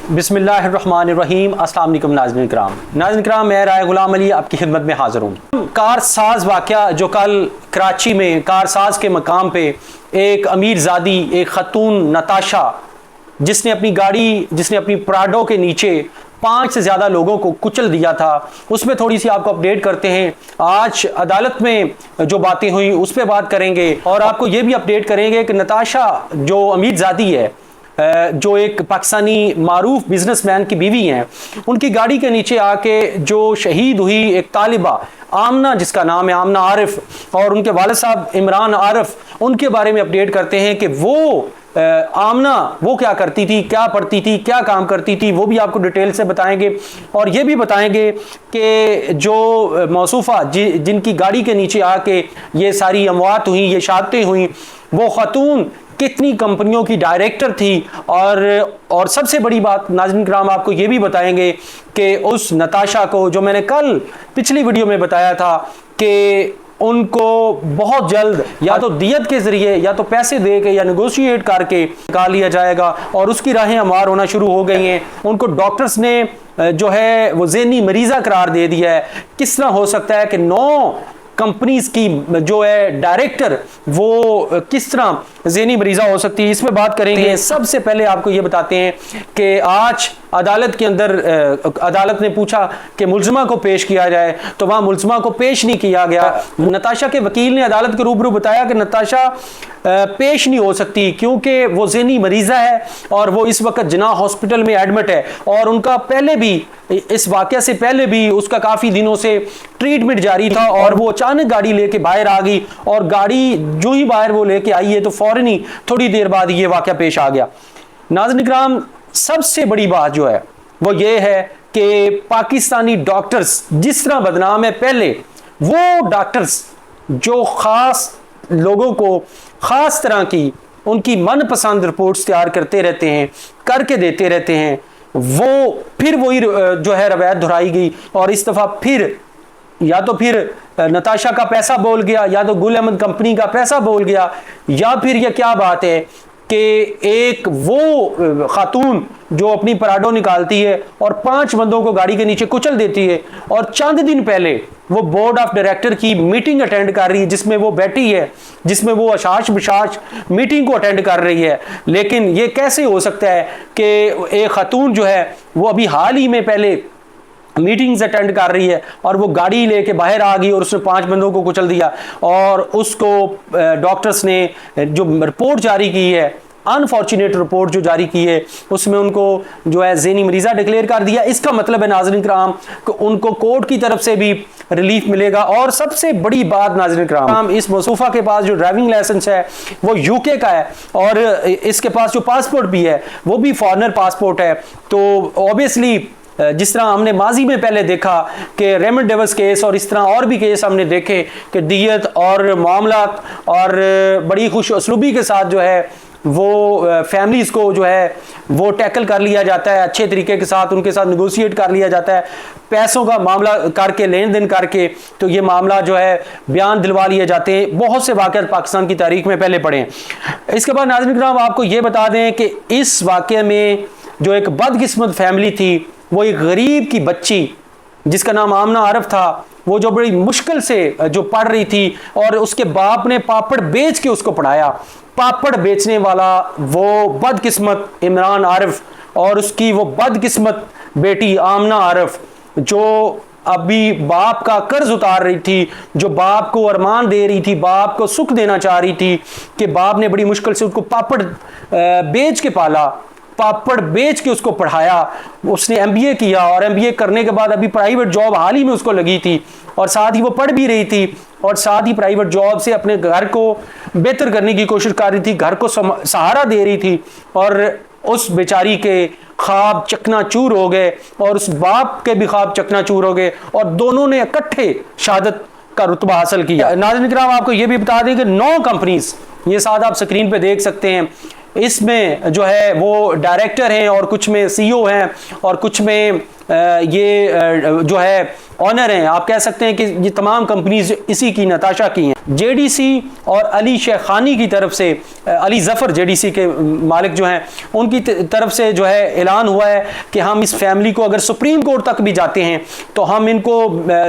बिस्मिल्लाहिर्रहमानिर्रहीम। अस्सलाम वालेकुम नाज़रीन किराम, मैं राय गुलाम अली आपकी खिदमत में हाज़िर हूँ। कार साज वाक़या जो कल कराची में कार साज के मकाम पे एक अमीरज़ादी, एक ख़तून नताशा, जिसने अपनी प्राडो के नीचे 5 से ज़्यादा लोगों को कुचल दिया था, उसमें थोड़ी सी आपको अपडेट करते हैं। आज अदालत में जो बातें हुई उस पर बात करेंगे और आपको ये भी अपडेट करेंगे कि नताशा जो अमीरज़ादी है, जो एक पाकिस्तानी मारूफ बिजनेसमैन की बीवी हैं, उनकी गाड़ी के नीचे आके जो शहीद हुई एक तालिबा आमना, जिसका नाम है आमना आरिफ, और उनके वालिद साहब इमरान आरिफ, उनके बारे में अपडेट करते हैं कि वो आमना वो क्या करती थी, क्या पढ़ती थी, क्या काम करती थी, वो भी आपको डिटेल से बताएंगे। और ये भी बताएंगे कि जो मौसूफ़ा जिनकी गाड़ी के नीचे आके ये सारी अमवात हुई, ये शहादतें हुई, वो ख़ातून कितनी कंपनियों की डायरेक्टर थी। और सबसे बड़ी बात नाज़रीन किराम, आपको ये भी बताएंगे कि उस नताशा को, जो मैंने कल पिछली वीडियो में बताया था कि उनको बहुत जल्द या तो दियत के जरिए या तो पैसे दे के या नेगोशिएट करके निकाल लिया जाएगा, और उसकी राहें हमार होना शुरू हो गई हैं। उनको डॉक्टर्स ने जो है वो ज़हनी मरीज़ा करार दे दिया है। किस तरह हो सकता है कि 9 कंपनीज की जो है डायरेक्टर वो किस तरह ज़हनी मरीज़ा हो सकती है, इस पर बात करेंगे। सबसे पहले आपको ये बताते हैं कि आज अदालत के अंदर अदालत ने पूछा कि मुल्ज़िमा को पेश किया जाए, तो वहाँ मुल्ज़िमा को पेश नहीं किया गया। नताशा के वकील ने अदालत के रूबरू बताया कि नताशा पेश नहीं हो सकती क्योंकि वो ज़हनी मरीज़ा है और वो इस वक्त जिन्ना हॉस्पिटल में एडमिट है, और उनका पहले भी, इस वाक़या से पहले भी उसका काफ़ी दिनों से ट्रीटमेंट जारी था, और वो अचानक गाड़ी लेके बाहर आ गई, और गाड़ी जो ही बाहर वो लेके आई है तो फौरन ही थोड़ी देर बाद ये वाक़या पेश आ गया। नाज़रीन किराम, सबसे बड़ी बात जो है वो ये है कि पाकिस्तानी डॉक्टर्स जिस तरह बदनाम है, पहले वो डॉक्टर्स जो ख़ास लोगों को ख़ास तरह की उनकी मनपसंद रिपोर्ट्स तैयार करते रहते हैं, करके देते रहते हैं, वो फिर वही जो है रवायत दोहराई गई। और इस दफ़ा फिर या तो फिर नताशा का पैसा बोल गया, या तो गुल अहमद कंपनी का पैसा बोल गया, या फिर यह क्या बात है कि एक वो खातून जो अपनी पराडो निकालती है और 5 बंदों को गाड़ी के नीचे कुचल देती है, और चंद दिन पहले वो बोर्ड ऑफ डायरेक्टर की मीटिंग अटेंड कर रही है, जिसमें वो बैठी है, जिसमें वो अशाश बशाश मीटिंग को अटेंड कर रही है। लेकिन ये कैसे हो सकता है कि एक खातून जो है वो अभी हाल ही में पहले मीटिंग्स अटेंड कर रही है और वो गाड़ी लेके बाहर आ गई और उसने 5 बंदों को कुचल दिया, और उसको डॉक्टर्स ने जो रिपोर्ट जारी की है, अनफॉर्चुनेट रिपोर्ट जो जारी की है, उसमें उनको जो है ज़हनी मरीज़ा डिक्लेयर कर दिया। इसका मतलब है नाज़रीन किराम कि उनको कोर्ट की तरफ से भी रिलीफ मिलेगा। और सबसे बड़ी बात नाज़रीन किराम, इस मौसूफ़ा के पास जो ड्राइविंग लाइसेंस है वो यूके का है, और इसके पास जो पासपोर्ट भी है वो भी फॉरेनर पासपोर्ट है। तो ऑब्वियसली जिस तरह हमने माजी में पहले देखा कि रेमंड डेविस केस और इस तरह और भी केस हमने देखे कि दियत और मामलात और बड़ी खुश उसलूबी के साथ जो है वो फैमिलीज़ को जो है वो टैकल कर लिया जाता है, अच्छे तरीके के साथ उनके साथ नेगोशिएट कर लिया जाता है, पैसों का मामला करके, लेन देन करके, तो ये मामला जो है बयान दिलवा लिए जाते हैं। बहुत से वाक़यात पाकिस्तान की तारीख में पहले पढ़े हैं। इसके बाद नाज़रीन किराम आपको ये बता दें कि इस वाक़े में जो एक बदकिस्मत फैमिली थी, वो एक गरीब की बच्ची जिसका नाम आमना आरिफ था, वो जो बड़ी मुश्किल से जो पढ़ रही थी, और उसके बाप ने पापड़ बेच के उसको पढ़ाया। पापड़ बेचने वाला वो बदकिस्मत इमरान आरिफ और उसकी वो बदकिस्मत बेटी आमना आरिफ, जो अभी बाप का कर्ज उतार रही थी, जो बाप को अरमान दे रही थी, बाप को सुख देना चाह रही थी, कि बाप ने बड़ी मुश्किल से उसको पापड़ बेच के पाला, पापड़ बेच के उसको पढ़ाया। उसने एमबीए किया, और एमबीए करने के बाद अभी प्राइवेट जॉब हाल ही में उसको लगी थी, और साथ ही वो पढ़ भी रही थी, और साथ ही प्राइवेट जॉब से अपने घर को बेहतर करने की कोशिश कर रही थी, घर को सहारा दे रही थी। और उस बेचारी के ख्वाब चकनाचूर हो गए, और उस बाप के भी ख्वाब चकनाचूर हो गए, और दोनों ने इकट्ठे शहादत का रुतबा हासिल किया। नाज़रीन किराम आपको ये भी बता दें कि 9 कंपनीज, ये साथ आप स्क्रीन पे देख सकते हैं, इसमें जो है वो डायरेक्टर हैं, और कुछ में सीईओ हैं, और कुछ में ये जो है ऑनर हैं, आप कह सकते हैं कि ये तमाम कंपनीज इसी की, नताशा की हैं। जेडीसी और अली शेखानी की तरफ से, अली जफ़र जेडीसी के मालिक जो हैं, उनकी तरफ से जो है ऐलान हुआ है कि हम इस फैमिली को अगर सुप्रीम कोर्ट तक भी जाते हैं तो हम इनको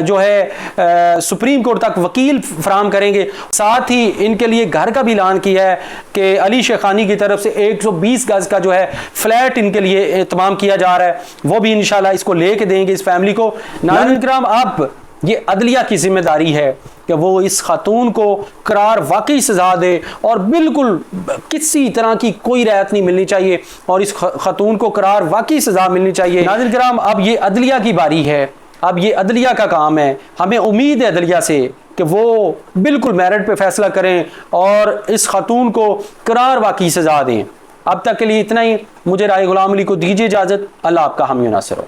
जो है सुप्रीम कोर्ट तक वकील फराहम करेंगे। साथ ही इनके लिए घर का भी ऐलान किया है कि अली शेखानी की तरफ से 120 गज का जो है फ्लैट इनके लिए तमाम किया जा रहा है, वो भी इंशाल्लाह इसको लेके देंगे इस फैमिली को। नाज़रीन किराम, अब ये अदलिया की जिम्मेदारी है कि वो इस खातून को करार वाकई सजा दे और बिल्कुल किसी तरह की कोई रियायत नहीं मिलनी चाहिए और इस खातून को करार वाकई सजा मिलनी चाहिए। नाज़रीन किराम, अब ये अदलिया की बारी है, अब ये अदलिया का काम है। हमें उम्मीद है अदलिया से कि वो बिल्कुल मेरिट पे फैसला करें और इस खातून को करार वाकई सजा दें। अब तक के लिए इतना ही। मुझे राय गुलाम अली को दीजिए इजाज़त। अल्लाह आपका हामी नासिर हो।